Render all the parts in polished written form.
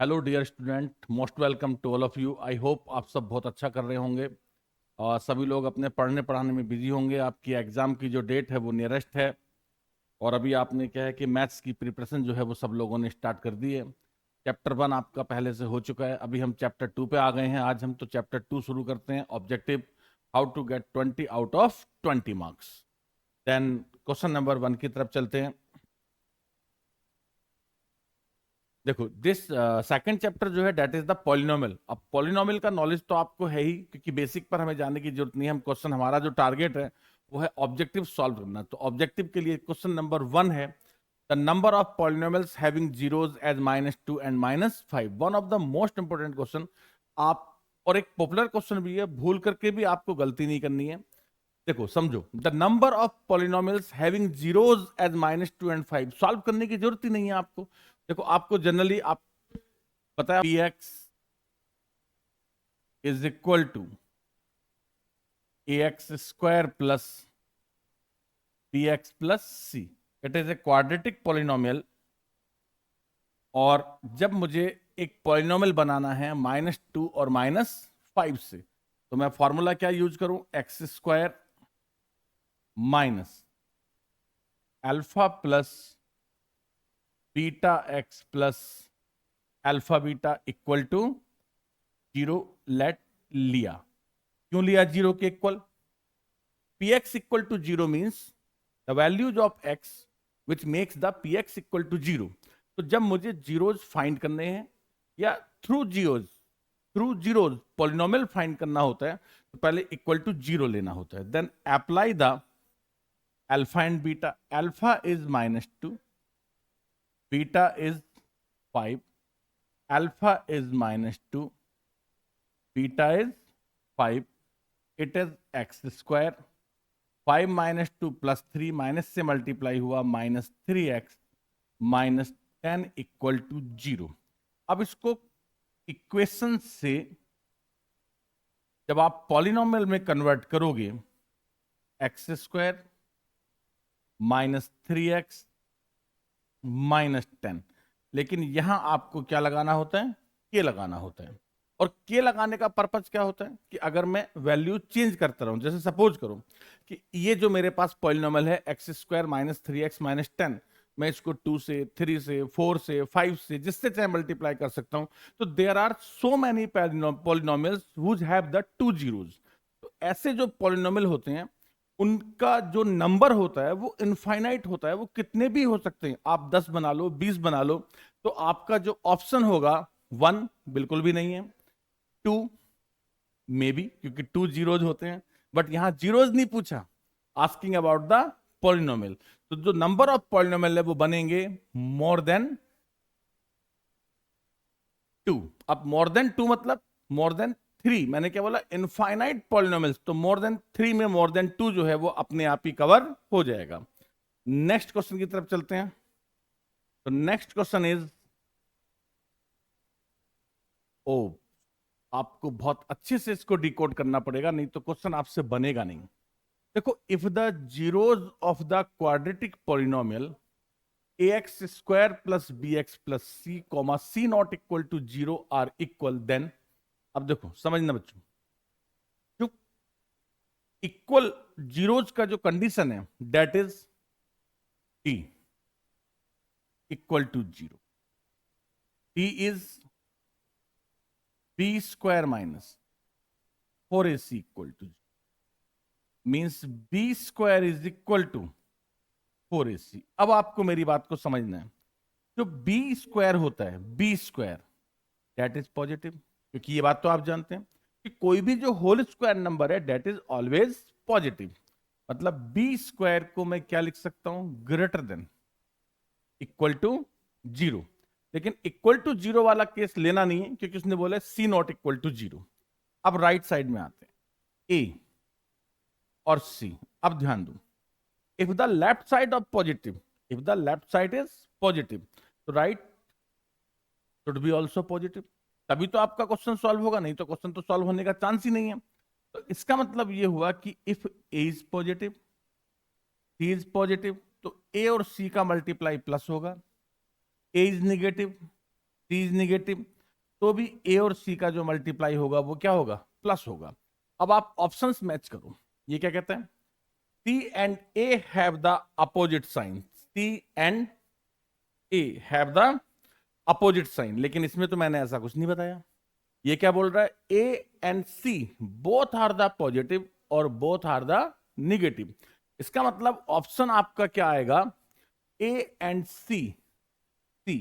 Hello dear student, most welcome to all of you. I hope आप सब बहुत अच्छा कर रहे होंगे और सभी लोग अपने पढ़ने पढ़ाने में बिजी होंगे। आपकी एग्ज़ाम की जो डेट है वो नियरेस्ट है और अभी आपने क्या है कि मैथ्स की प्रिपरेशन जो है वो सब लोगों ने स्टार्ट कर दी है। चैप्टर 1 आपका पहले से हो चुका है, अभी हम चैप्टर 2 पे आ गए हैं। आज हम तो चैप्टर 2 शुरू करते हैं, objective how to get 20 out of 20 marks. Then question number 1 की तरफ चलते हैं। देखो, दिस सेकंड चैप्टर जो है डेट इज द पॉलिनोमियल। अब पॉलिनोमियल का नॉलेज तो आपको है ही, क्योंकि बेसिक पर हमें जाने की जरूरत नहीं है। हम क्वेश्चन, हमारा जो टारगेट है वो है ऑब्जेक्टिव सॉल्व करना। तो ऑब्जेक्टिव के लिए क्वेश्चन नंबर 1 है, the number of polynomials having zeros as -2 and -5। One of the most important question. आप, और एक पॉपुलर क्वेश्चन भी है, भूल करके भी आपको गलती नहीं करनी है। देखो समझो, the number of polynomials having zeros as -2 and 5। Solve करने की जरूरत ही नहीं है आपको। देखो, आपको जनरली आप पता है p x is equal to a x square plus b x plus c. It is a quadratic polynomial. और जब मुझे एक पॉलिनोमियल बनाना है -2 और -5 से, तो मैं फॉर्मूला क्या यूज करूं? X square minus alpha plus beta x plus alpha beta equal to 0 let लिया। क्यों लिया 0 के इक्वल? px equal to 0 means the values of x which makes the px equal to 0। तो जब मुझे जीरोज फाइंड करने हैं या थ्रू जीरोज पॉलिनोमियल फाइंड करना होता है, तो पहले इक्वल टू 0 लेना होता है। Then apply the alpha and beta. Alpha is -2, beta is 5, alpha is -2, beta is 5। It is x square. 5 -2 +3 minus से मल्टीप्लाई हुआ -3x -10 इक्वल टू 0। अब इसको इक्वेशन से जब आप पॉलिनोमियल में कन्वर्ट करोगे, एक्स स्क्वायर -3x -10, लेकिन यहां आपको क्या लगाना होता है? के लगाना होता है। और के लगाने का पर्पज क्या होता है कि अगर मैं वैल्यू चेंज करता रहूं, जैसे सपोज करो कि ये जो मेरे पास पॉलिनोमियल है एक्स स्क्वायर -3x -10, मैं इसको 2 से, 3 से, 4 से, 5 से, जिससे चाहे मल्टीप्लाई कर सकता हूं। तो there are so many polynomials which have the 2 zeros. तो ऐसे जो पॉलिनोमियल होते हैं उनका जो नंबर होता है वो इनफाइनाइट होता है। वो कितने भी हो सकते हैं, आप 10 बना लो, 20 बना लो। तो आपका जो ऑप्शन होगा 1 बिल्कुल भी नहीं है, 2 मे बी, क्योंकि 2 जीरोज होते हैं। बट यहां जीरोज नहीं पूछा, आस्किंग अबाउट द पॉलिनोमियल। तो जो नंबर ऑफ पॉलिनोमियल है वो बनेंगे मोर देन 2। अब मोर देन 2 मतलब मोर देन 3। मैंने क्या बोला? Infinite polynomials. तो मोर देन 3 में मोर देन 2 जो है वो अपने आप ही कवर हो जाएगा। नेक्स्ट क्वेश्चन की तरफ चलते हैं। तो नेक्स्ट क्वेश्चन इज, ओ, आपको बहुत अच्छे से इसको डिकोड करना पड़ेगा, नहीं तो क्वेश्चन आपसे बनेगा नहीं। देखो, if the zeros of the quadratic polynomial ax square plus b x plus c comma c not equal to 0 are equal, then. अब देखो समझना बच्चों, जो इक्वल जीरोज का जो कंडीशन है that is t equal to 0। T is b square minus 4ac equal to, means b square is equal to 4ac। अब आपको मेरी बात को समझना है। जो बी स्क्वायर होता है, b square that is positive, क्योंकि ये बात तो आप जानते हैं कि कोई भी जो होल स्क्वायर नंबर है दैट इज ऑलवेज पॉजिटिव। मतलब बी स्क्वायर को मैं क्या लिख सकता हूं? Greater than equal to 0। लेकिन इक्वल टू 0 वाला केस लेना नहीं है, क्योंकि उसने बोला सी नॉट इक्वल टू 0। अब राइट साइड में आते हैं, ए और सी। अब ध्यान दो, if the left side of positive, if the left side is positive, तो right should be also positive। तभी तो आपका क्वेश्चन सॉल्व होगा, नहीं तो क्वेश्चन तो सॉल्व होने का चांस ही नहीं है। तो इसका मतलब ये हुआ कि if A is positive, C is positive, तो ए और सी का मल्टीप्लाई प्लस होगा। A is negative, C is negative, तो भी ए और सी का जो मल्टीप्लाई होगा वो क्या होगा, प्लस होगा। अब आप ऑप्शंस मैच करो। ये क्या कहते हैं, C and A have the opposite sign, C and A have the opposite sign, लेकिन इसमें तो मैंने ऐसा कुछ नहीं बताया। ये क्या बोल रहा है, A and C both are the positive और both are the negative। इसका मतलब ऑप्शन आपका क्या आएगा, A and C, C,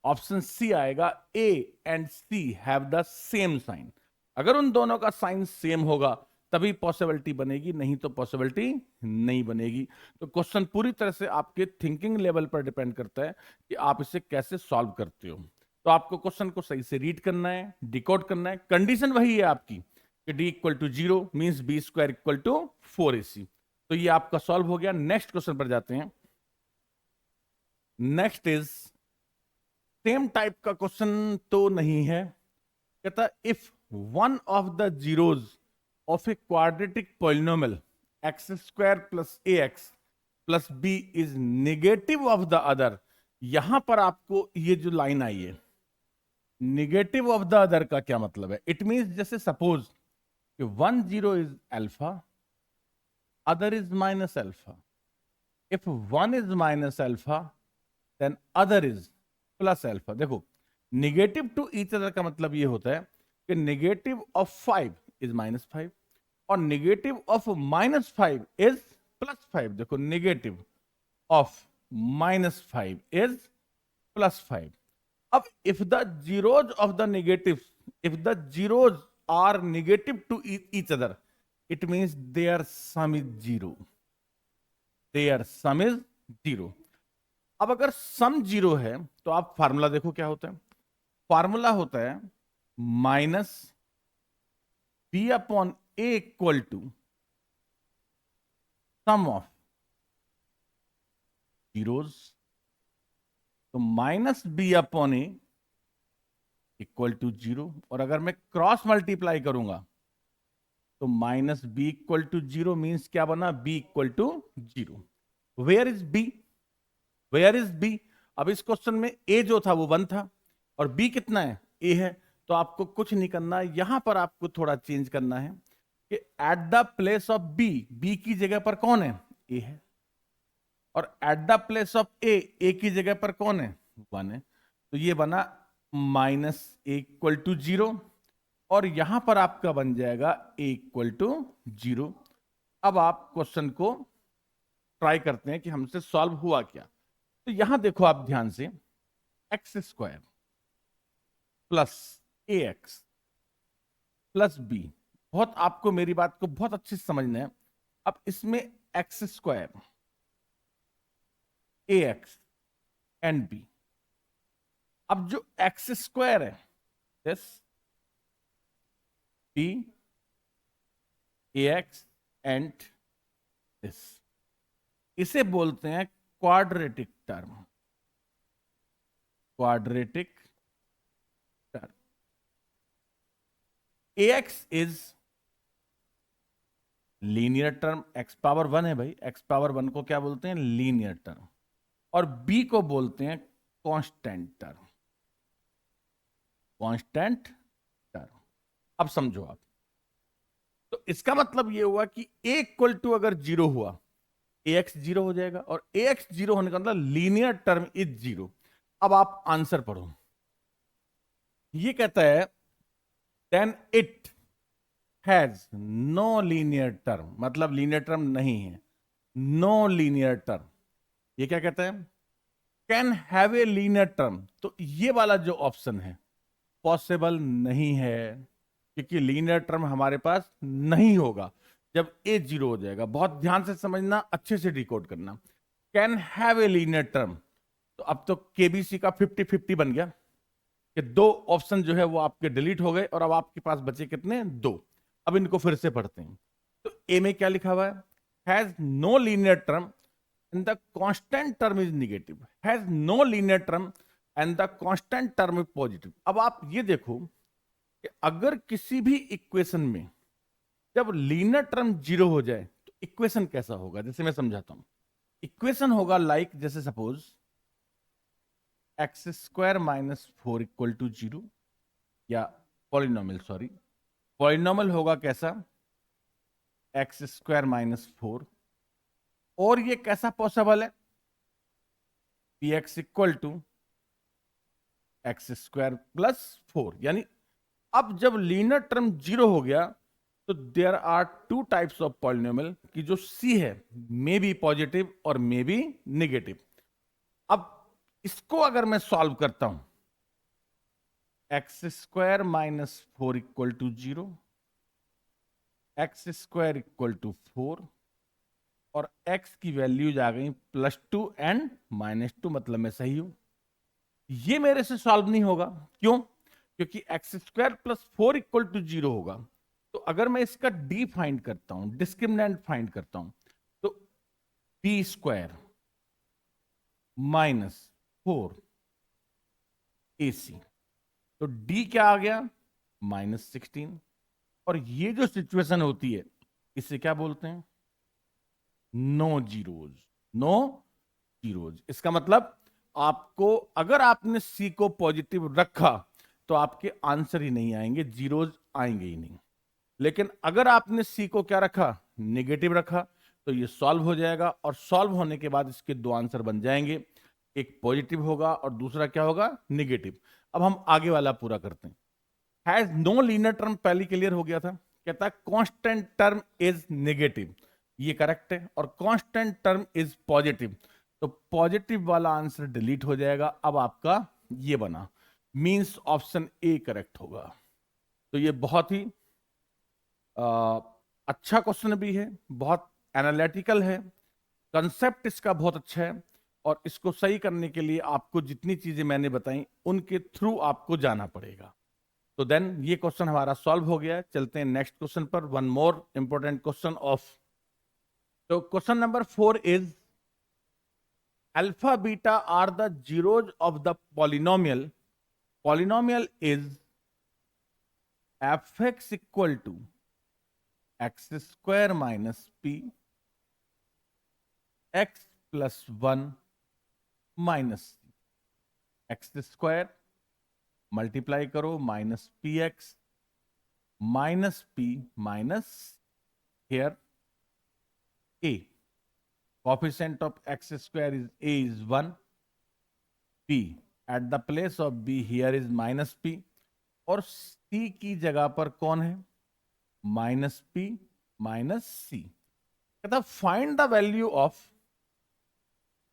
option c आएगा, A and C have the same sign। अगर उन दोनों का साइन सेम होगा तभी पॉसिबिलिटी बनेगी, नहीं तो पॉसिबिलिटी नहीं बनेगी। तो क्वेश्चन पूरी तरह से आपके थिंकिंग लेवल पर डिपेंड करता है कि आप इसे कैसे सॉल्व करते हो। तो आपको क्वेश्चन को सही से रीड करना है, डिकोड करना है। कंडीशन वही है आपकी कि d equal to 0 means b square equal to 4ac। तो ये आपका सॉल्व हो गया। नेक्स्ट क्वेश्चन पर जाते हैं। नेक्स्ट इज सेम टाइप का क्वेश्चन तो नहीं है। कहता if one of the zeros of a quadratic polynomial x square plus ax plus b is negative of the other। यहां पर आपको ये जो लाइन आई है निगेटिव ऑफ द अदर का क्या मतलब है, इट मींस जैसे सपोज कि 1 0 is alpha, other is minus alpha. If 1 is minus alpha then other is plus alpha. देखो निगेटिव टू ईच अदर का मतलब ये होता है कि निगेटिव ऑफ 5 इज -5 और निगेटिव ऑफ -5 इज +5। देखो निगेटिव ऑफ -5 इज +5। अब if the zeros of the negative, if the zeros are negative to each other, it means their sum is 0, their sum is 0। अब अगर सम 0 है तो आप formula देखो क्या होता है। फार्मूला होता है minus b upon a equal to sum of zeros. तो minus b upon a equal to 0, और अगर मैं क्रॉस मल्टीप्लाई करूंगा तो minus b equal to 0 means क्या बना, b equal to 0। Where is b, where is b। अब इस क्वेश्चन में a जो था वो 1 था और b कितना है, a है। तो आपको कुछ नहीं करना है, यहां पर आपको थोड़ा चेंज करना है कि at the place of b, b की जगह पर कौन है, a है, और at the place of a की जगह पर कौन है, 1 है। तो ये बना माइनस a इक्वल टू 0 और यहां पर आपका बन जाएगा a इक्वल टू 0। अब आप क्वेश्चन को ट्राई करते हैं कि हमसे सॉल्व हुआ क्या। तो यहां देखो आप ध्यान से, x square plus ax plus b, बहुत आपको मेरी बात को बहुत अच्छे से समझना है। अब इसमें x square, ax and b, अब जो एक्स स्क्वायर है this b ax and this, इसे बोलते हैं quadratic term, quadratic term. ax is linear term, x power 1 है भाई, x पावर 1 को क्या बोलते हैं, लीनियर टर्म, और b को बोलते हैं कांस्टेंट टर्म, कांस्टेंट टर्म। अब समझो आप, तो इसका मतलब ये हुआ कि a इक्वल टू अगर 0 हुआ, ax 0 हो जाएगा, और ax 0 होने का मतलब लीनियर टर्म इज 0। अब आप आंसर पढ़ो, ये कहता है then it has no linear term, मतलब लीनियर टर्म नहीं है, नो लीनियर टर्म। ये क्या कहता है, can have a linear term. तो ये वाला जो ऑप्शन है पॉसिबल नहीं है, क्योंकि लीनियर टर्म हमारे पास नहीं होगा जब a 0 हो जाएगा। बहुत ध्यान से समझना, अच्छे से डिकोड करना। Can have a linear term, तो अब तो केबीसी का 50-50 बन गया कि 2 ऑप्शन जो है वो आपके डिलीट हो गए और अब आपके पास बचे कितने, 2। अब इनको फिर से पढ़ते हैं। तो ए में क्या लिखा हुआ है, has no linear term and the constant term is negative, has no linear term and the constant term is positive. अब आप ये देखो कि अगर किसी भी इक्वेशन में जब लीनियर टर्म 0 हो जाए तो इक्वेशन कैसा होगा, जैसे मैं समझाता हूं। इक्वेशन होगा लाइक जैसे सपोज x² - 4 = 0 या पॉलिनोमियल, सॉरी, पॉलिनोमियल होगा कैसा, एक्स स्क्वायर माइनस 4। और ये कैसा पॉसिबल है, p x equal to x square plus 4। यानी अब जब लीनियर टर्म जीरो हो गया तो there are two types of polynomial कि जो सी है मे बी पॉजिटिव और मे बी निगेटिव। अब इसको अगर मैं सॉल्व करता हूं, x square minus 4 equal to 0, x square equal to 4, और x की वैल्यूज आ गई +2 एंड -2, मतलब मैं सही हूं। ये मेरे से सॉल्व नहीं होगा, क्यों? क्योंकि x square plus 4 equal to 0 होगा। तो अगर मैं इसका डी फाइंड करता हूं, डिस्क्रिमिनेंट फाइंड करता हूं, तो बी स्क्वायर माइनस 4 AC, तो डी क्या आ गया, -16। और ये जो सिचुएशन होती है इसे क्या बोलते हैं, नो जीरोज। नो जीरोज, इसका मतलब आपको, अगर आपने सी को पॉजिटिव रखा तो आपके आंसर ही नहीं आएंगे, जीरोज आएंगे ही नहीं। लेकिन अगर आपने सी को क्या रखा, नेगेटिव रखा, तो ये सॉल्व हो जाएगा। और सॉल्व होने के बाद इसके दो आंसर बन जाएंगे, एक पॉजिटिव होगा और दूसरा क्या होगा, नेगेटिव। अब हम आगे वाला पूरा करते हैं। हैज नो लीनियर टर्म, पहली क्लियर हो गया था। कहता है कांस्टेंट टर्म इज नेगेटिव, ये करेक्ट है। और कांस्टेंट टर्म इज पॉजिटिव, तो पॉजिटिव वाला आंसर डिलीट हो जाएगा। अब आपका ये बना, मींस ऑप्शन ए करेक्ट होगा। तो ये बहुत ही अच्छा क्वेश्चन भी है, बहुत एनालिटिकल है, कंसेप्ट इसका बहुत अच्छा है। और इसको सही करने के लिए आपको जितनी चीजें मैंने बताई उनके थ्रू आपको जाना पड़ेगा। तो देन ये क्वेश्चन हमारा सॉल्व हो गया है। चलते हैं नेक्स्ट क्वेश्चन पर, one more important question of, तो question number 4 is alpha beta are the zeros of the polynomial, polynomial is f x equal to x square minus p x plus 1 minus x square, multiply करो minus p x minus p minus here a, coefficient of x square is a is 1, p at the place of b here is minus p, और c की जगह पर कौन है, minus p minus c। कहता find the value of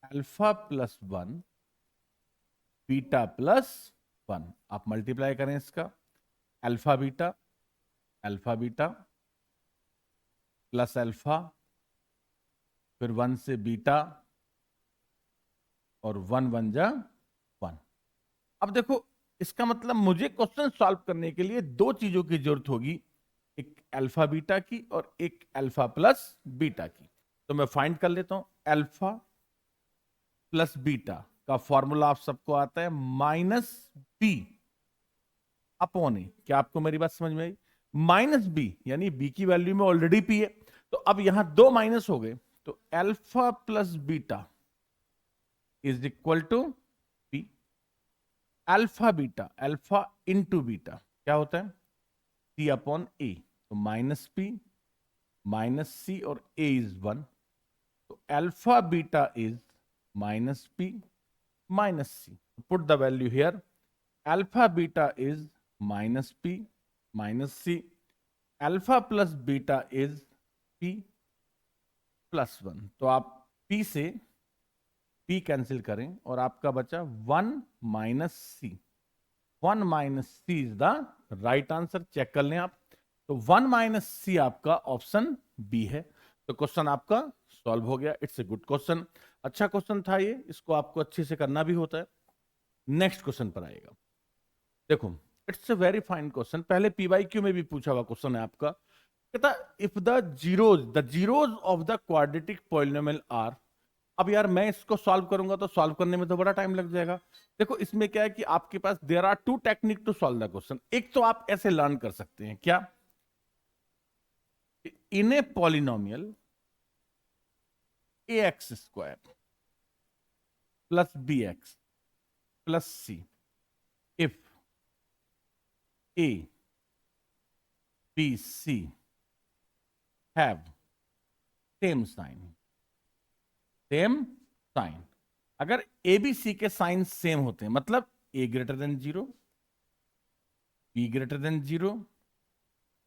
alpha plus 1 beta plus 1। आप multiply करें इसका, अल्फा बीटा प्लस अल्फा, फिर 1 से बीटा, और 1 1 जा 1। अब देखो, इसका मतलब मुझे क्वेश्चन सॉल्व करने के लिए दो चीजों की जरूरत होगी, एक अल्फा बीटा की और एक अल्फा प्लस बीटा की। तो मैं फाइंड कर लेता हूं, अल्फा प्लस बीटा का फॉर्मूला आप सबको आता है माइनस बी अपॉन ए। क्या आपको मेरी बात समझ में आई? माइनस बी यानी बी की वैल्यू में ऑलरेडी पी है, तो अब यहां दो माइनस हो गए, तो alpha plus beta is equal to p. Alpha beta, alpha into beta क्या होता है, सी अपॉन ए। तो माइनस पी माइनस सी, और ए इज 1, तो alpha beta is minus p minus c. Put the value here, alpha beta is minus p minus c, alpha plus beta is p plus 1। तो आप P से P cancel करें और आपका बचा 1 minus c. 1 minus c is the right answer, check कर लें आप। तो 1 माइनस सी आपका ऑप्शन बी है। तो क्वेश्चन आपका सॉल्व हो गया। इट्स ए गुड क्वेश्चन, अच्छा क्वेश्चन था ये, इसको आपको अच्छे से करना भी होता है। नेक्स्ट क्वेश्चन पर आएगा। देखो, it's a very fine question, पहले पीवाईक्यू में भी पूछा हुआ क्वेश्चन है आपका। कहता if the zeros of the quadratic polynomial are. अब यार मैं इसको सॉल्व करूंगा तो सॉल्व करने में तो बड़ा टाइम लग जाएगा। देखो इसमें क्या है कि आपके पास there are two technique to solve the question. एक तो आप ऐसे लर्न कर सकते हैं, क्या, in a polynomial a x square plus b x plus c, if A, B, C have same sign. Same sign. अगर ए बी सी के साइन सेम होते हैं मतलब A greater than 0, B greater than 0,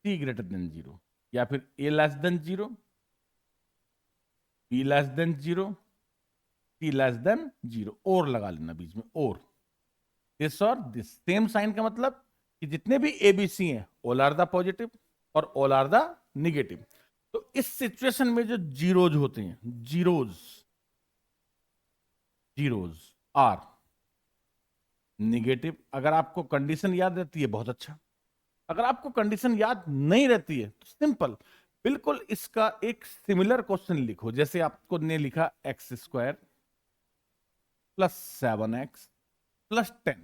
C greater than 0, या फिर A less than 0, B less than 0, C less than 0, और लगा लेना बीच में, और दिस और दिस. सेम साइन का मतलब कि जितने भी ए बी सी हैं ऑल आर द पॉजिटिव और ऑल आर द निगेटिव. तो इस सिचुएशन में जो जीरोज होते हैं, जीरोज आर निगेटिव. अगर आपको कंडीशन याद रहती है बहुत अच्छा, अगर आपको कंडीशन याद नहीं रहती है तो सिंपल बिल्कुल इसका एक सिमिलर क्वेश्चन लिखो. जैसे आपको ने लिखा x square plus 7x plus 10,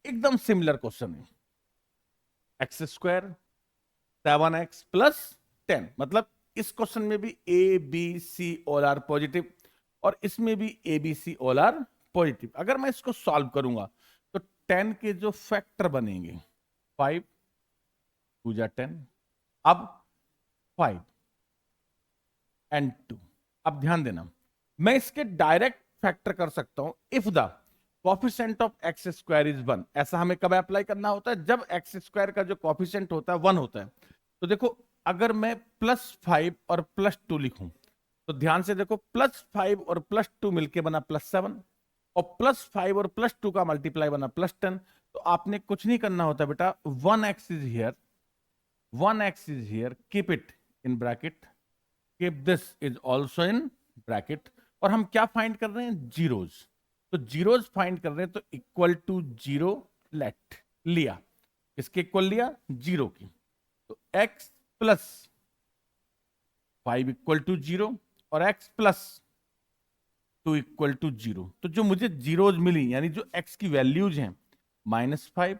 एकदम सिमिलर क्वेश्चन है. एक्स स्क्वायर 7x प्लस 10, मतलब इस क्वेश्चन में भी a b c all are positive और इसमें भी a b c all are positive. अगर मैं इसको सॉल्व करूंगा तो 10 के जो फैक्टर बनेंगे 5 2 जा 10, अब 5 एंड 2. अब ध्यान देना, मैं इसके डायरेक्ट फैक्टर कर सकता हूं if the coefficient of x square is 1. ऐसा हमें कब अप्लाई करना होता है? जब एक्स स्क्वायर का जो कोफिशिएंट होता है 1 होता है. तो देखो अगर मैं +5 और +2 लिखूं तो ध्यान से देखो, +5 और +2 मिलके बना +7 और +5 और +2 का मल्टीप्लाई बना +10. तो आपने कुछ नहीं करना होता बेटा, 1x is here, 1x is here, keep it in bracket, keep this is also in bracket. और हम क्या फाइंड कर रहे हैं? जीरोज. तो जीरोज फाइंड कर रहे हैं, तो इक्वल टू 0 लेट लिया. किसके इक्वल लिया? 0 की. तो x प्लस 5 इक्वल टू 0 और x प्लस 2 इक्वल टू 0. तो जो मुझे जीरोज मिली, यानी जो x की वैल्यूज हैं -5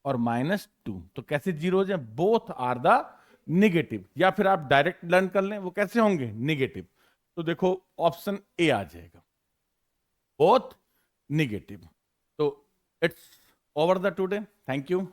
और -2, तो कैसे जीरोज हैं? Both are the negative. या फिर आप डायरेक्ट लर्न कर लें, वो कैसे होंगे? निगेटिव. तो देखो ऑप्शन ए आ जाएगा, बोथ निगेटिव. तो it's over the today. Thank you.